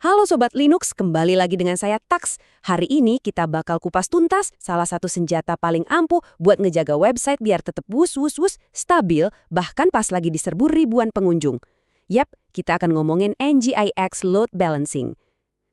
Halo Sobat Linux, kembali lagi dengan saya Tax. Hari ini kita bakal kupas tuntas salah satu senjata paling ampuh buat ngejaga website biar tetap wus-wus-wus, stabil, bahkan pas lagi diserbu ribuan pengunjung. Yap, kita akan ngomongin NGIX Load Balancing.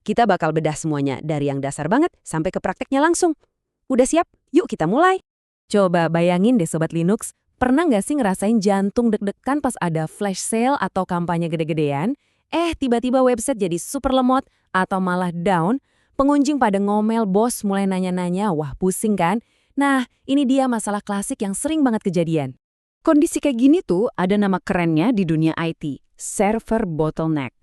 Kita bakal bedah semuanya, dari yang dasar banget sampai ke prakteknya langsung. Udah siap? Yuk kita mulai. Coba bayangin deh Sobat Linux, pernah nggak sih ngerasain jantung deg-degan pas ada flash sale atau kampanye gede-gedean? Tiba-tiba website jadi super lemot atau malah down, pengunjung pada ngomel, bos mulai nanya-nanya, wah pusing kan? Nah, ini dia masalah klasik yang sering banget kejadian. Kondisi kayak gini tuh ada nama kerennya di dunia IT, server bottleneck.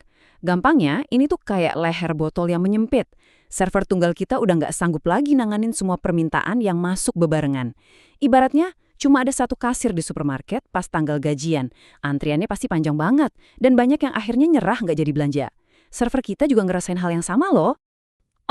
Gampangnya, ini tuh kayak leher botol yang menyempit. Server tunggal kita udah nggak sanggup lagi nanganin semua permintaan yang masuk bebarengan. Ibaratnya, cuma ada satu kasir di supermarket pas tanggal gajian. Antriannya pasti panjang banget, dan banyak yang akhirnya nyerah nggak jadi belanja. Server kita juga ngerasain hal yang sama loh.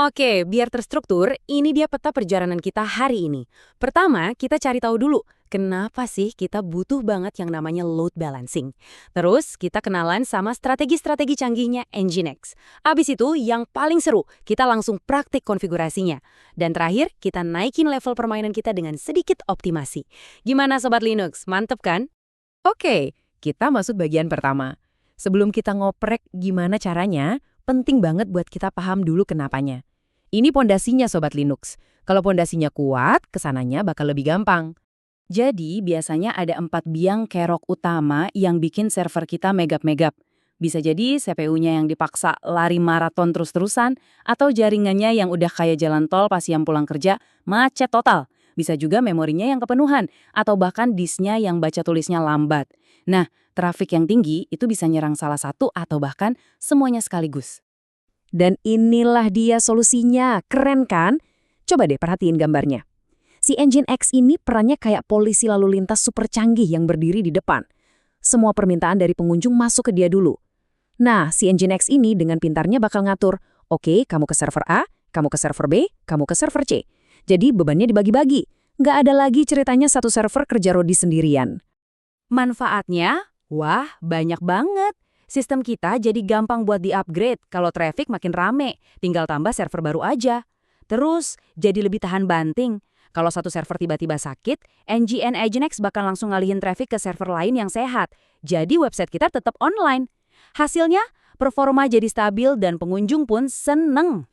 Oke, biar terstruktur, ini dia peta perjalanan kita hari ini. Pertama, kita cari tahu dulu, kenapa sih kita butuh banget yang namanya load balancing. Terus, kita kenalan sama strategi-strategi canggihnya Nginx. Abis itu, yang paling seru, kita langsung praktik konfigurasinya. Dan terakhir, kita naikin level permainan kita dengan sedikit optimasi. Gimana Sobat Linux? Mantep kan? Oke, kita masuk bagian pertama. Sebelum kita ngoprek gimana caranya, penting banget buat kita paham dulu kenapanya. Ini pondasinya Sobat Linux. Kalau pondasinya kuat, kesananya bakal lebih gampang. Jadi, biasanya ada 4 biang kerok utama yang bikin server kita megap-megap. Bisa jadi CPU-nya yang dipaksa lari maraton terus-terusan, atau jaringannya yang udah kayak jalan tol pas yang pulang kerja, macet total. Bisa juga memorinya yang kepenuhan, atau bahkan disknya yang baca tulisnya lambat. Nah, trafik yang tinggi itu bisa nyerang salah satu atau bahkan semuanya sekaligus. Dan inilah dia solusinya, keren kan? Coba deh perhatiin gambarnya. Si Nginx ini perannya kayak polisi lalu lintas super canggih yang berdiri di depan. Semua permintaan dari pengunjung masuk ke dia dulu. Nah, si Nginx ini dengan pintarnya bakal ngatur, oke, kamu ke server A, kamu ke server B, kamu ke server C. Jadi bebannya dibagi-bagi. Nggak ada lagi ceritanya satu server kerja rodi sendirian. Manfaatnya? Wah, banyak banget. Sistem kita jadi gampang buat di-upgrade kalau traffic makin rame, tinggal tambah server baru aja. Terus, jadi lebih tahan banting. Kalau satu server tiba-tiba sakit, Nginx bakal langsung ngalihin traffic ke server lain yang sehat. Jadi website kita tetap online. Hasilnya, performa jadi stabil dan pengunjung pun seneng.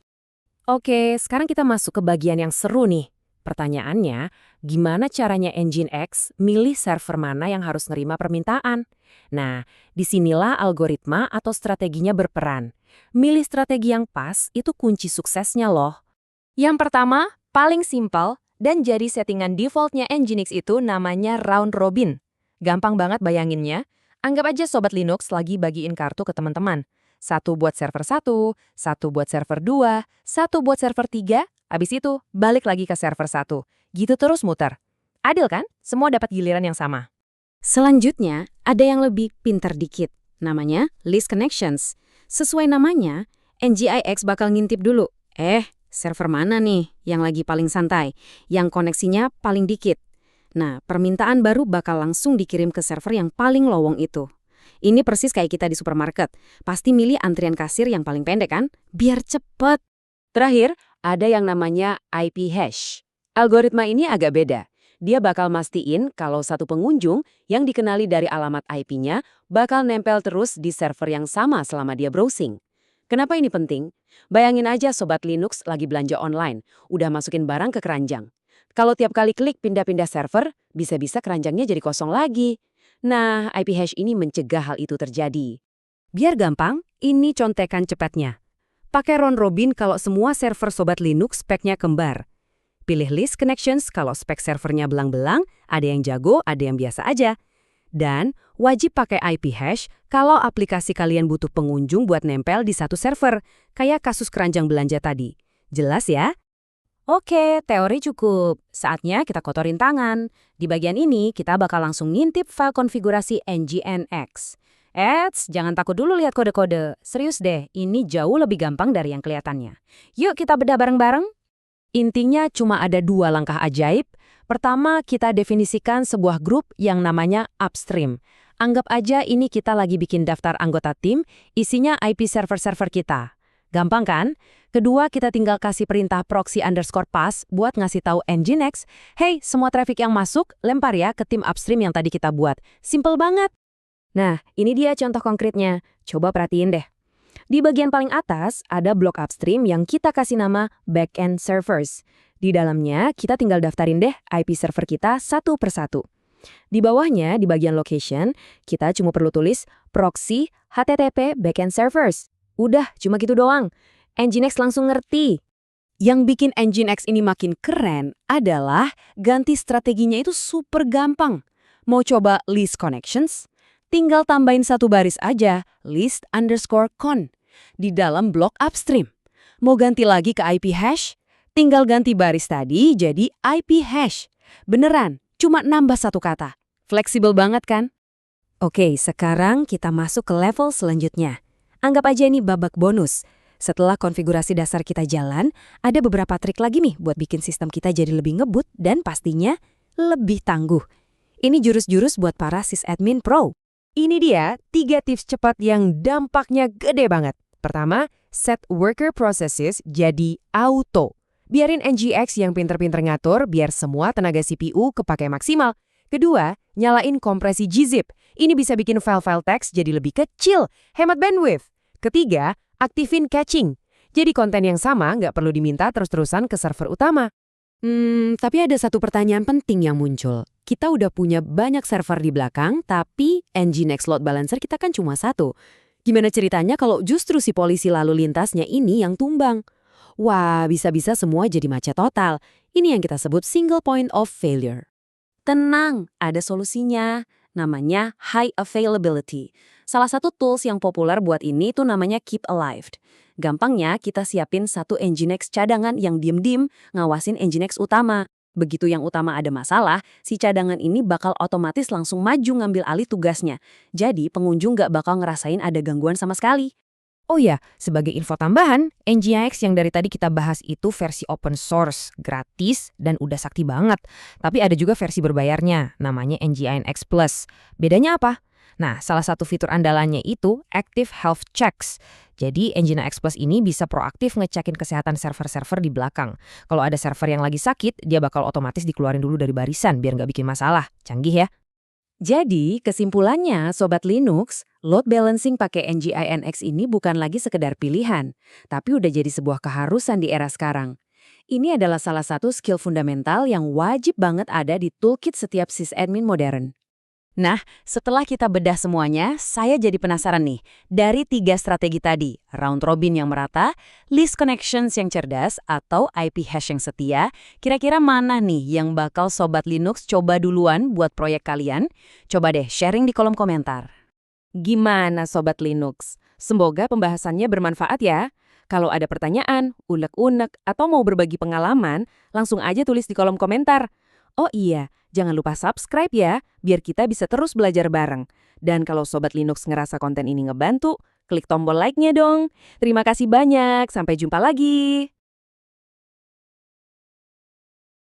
Oke, sekarang kita masuk ke bagian yang seru nih. Pertanyaannya, gimana caranya Nginx milih server mana yang harus nerima permintaan? Nah, disinilah algoritma atau strateginya berperan. Milih strategi yang pas itu kunci suksesnya loh. Yang pertama, paling simpel, dan jadi settingan defaultnya Nginx itu namanya round robin. Gampang banget bayanginnya. Anggap aja Sobat Linux lagi bagiin kartu ke teman-teman. Satu buat server 1, satu buat server 2, satu buat server 3, habis itu balik lagi ke server 1. Gitu terus muter. Adil kan? Semua dapat giliran yang sama. Selanjutnya, ada yang lebih pintar dikit. Namanya list connections. Sesuai namanya, NGIX bakal ngintip dulu. Server mana nih yang lagi paling santai, yang koneksinya paling dikit. Nah, permintaan baru bakal langsung dikirim ke server yang paling lowong itu. Ini persis kayak kita di supermarket. Pasti milih antrian kasir yang paling pendek kan? Biar cepet. Terakhir, ada yang namanya IP hash. Algoritma ini agak beda. Dia bakal mastiin kalau satu pengunjung yang dikenali dari alamat IP-nya bakal nempel terus di server yang sama selama dia browsing. Kenapa ini penting? Bayangin aja Sobat Linux lagi belanja online, udah masukin barang ke keranjang. Kalau tiap kali klik pindah-pindah server, bisa-bisa keranjangnya jadi kosong lagi. Nah, IP hash ini mencegah hal itu terjadi. Biar gampang, ini contekan cepatnya. Pakai round robin kalau semua server Sobat Linux speknya kembar. Pilih list connections kalau spek servernya belang-belang, ada yang jago, ada yang biasa aja. Dan wajib pakai IP hash kalau aplikasi kalian butuh pengunjung buat nempel di satu server, kayak kasus keranjang belanja tadi. Jelas ya? Oke, teori cukup. Saatnya kita kotorin tangan. Di bagian ini, kita bakal langsung ngintip file konfigurasi Nginx. Jangan takut dulu lihat kode-kode. Serius deh, ini jauh lebih gampang dari yang kelihatannya. Yuk kita bedah bareng-bareng. Intinya cuma ada 2 langkah ajaib. Pertama, kita definisikan sebuah grup yang namanya upstream. Anggap aja ini kita lagi bikin daftar anggota tim, isinya IP server-server kita. Gampang kan? Kedua, kita tinggal kasih perintah proxy_pass buat ngasih tahu Nginx, hey, semua traffic yang masuk, lempar ya ke tim upstream yang tadi kita buat. Simple banget. Nah, ini dia contoh konkretnya. Coba perhatiin deh. Di bagian paling atas, ada blok upstream yang kita kasih nama backend servers. Di dalamnya, kita tinggal daftarin deh IP server kita satu persatu. Di bawahnya, di bagian location, kita cuma perlu tulis proxy HTTP backend servers. Udah, cuma gitu doang. Nginx langsung ngerti. Yang bikin Nginx ini makin keren adalah ganti strateginya itu super gampang. Mau coba list connections? Tinggal tambahin satu baris aja, list_con, di dalam blok upstream. Mau ganti lagi ke IP hash? Tinggal ganti baris tadi jadi IP hash. Beneran, cuma nambah satu kata. Fleksibel banget kan? Oke, sekarang kita masuk ke level selanjutnya. Anggap aja ini babak bonus. Setelah konfigurasi dasar kita jalan, ada beberapa trik lagi nih buat bikin sistem kita jadi lebih ngebut dan pastinya lebih tangguh. Ini jurus-jurus buat para sysadmin pro. Ini dia 3 tips cepat yang dampaknya gede banget. Pertama, set worker processes jadi auto. Biarin Nginx yang pinter-pinter ngatur biar semua tenaga CPU kepake maksimal. Kedua, nyalain kompresi gzip. Ini bisa bikin file-file teks jadi lebih kecil, hemat bandwidth. Ketiga, aktifin caching. Jadi konten yang sama nggak perlu diminta terus-terusan ke server utama. Tapi ada satu pertanyaan penting yang muncul. Kita udah punya banyak server di belakang, tapi Nginx load balancer kita kan cuma satu. Gimana ceritanya kalau justru si polisi lalu lintasnya ini yang tumbang? Wah, bisa-bisa semua jadi macet total. Ini yang kita sebut single point of failure. Tenang, ada solusinya. Namanya high availability. Salah satu tools yang populer buat ini tuh namanya Keep Alive. Gampangnya kita siapin satu Nginx cadangan yang diem-diem ngawasin Nginx utama. Begitu yang utama ada masalah, si cadangan ini bakal otomatis langsung maju ngambil alih tugasnya. Jadi pengunjung nggak bakal ngerasain ada gangguan sama sekali. Oh ya, sebagai info tambahan, Nginx yang dari tadi kita bahas itu versi open source, gratis, dan udah sakti banget. Tapi ada juga versi berbayarnya, namanya Nginx Plus. Bedanya apa? Nah, salah satu fitur andalannya itu Active Health Checks. Jadi Nginx Plus ini bisa proaktif ngecekin kesehatan server-server di belakang. Kalau ada server yang lagi sakit, dia bakal otomatis dikeluarin dulu dari barisan biar nggak bikin masalah. Canggih ya? Jadi, kesimpulannya, Sobat Linux, load balancing pakai Nginx ini bukan lagi sekedar pilihan, tapi udah jadi sebuah keharusan di era sekarang. Ini adalah salah satu skill fundamental yang wajib banget ada di toolkit setiap sysadmin modern. Nah, setelah kita bedah semuanya, saya jadi penasaran nih. Dari 3 strategi tadi, round robin yang merata, list connections yang cerdas, atau IP hash yang setia, kira-kira mana nih yang bakal Sobat Linux coba duluan buat proyek kalian? Coba deh sharing di kolom komentar. Gimana Sobat Linux? Semoga pembahasannya bermanfaat ya. Kalau ada pertanyaan, unek-unek, atau mau berbagi pengalaman, langsung aja tulis di kolom komentar. Oh iya, jangan lupa subscribe ya, biar kita bisa terus belajar bareng. Dan kalau Sobat Linux ngerasa konten ini ngebantu, klik tombol like-nya dong. Terima kasih banyak, sampai jumpa lagi.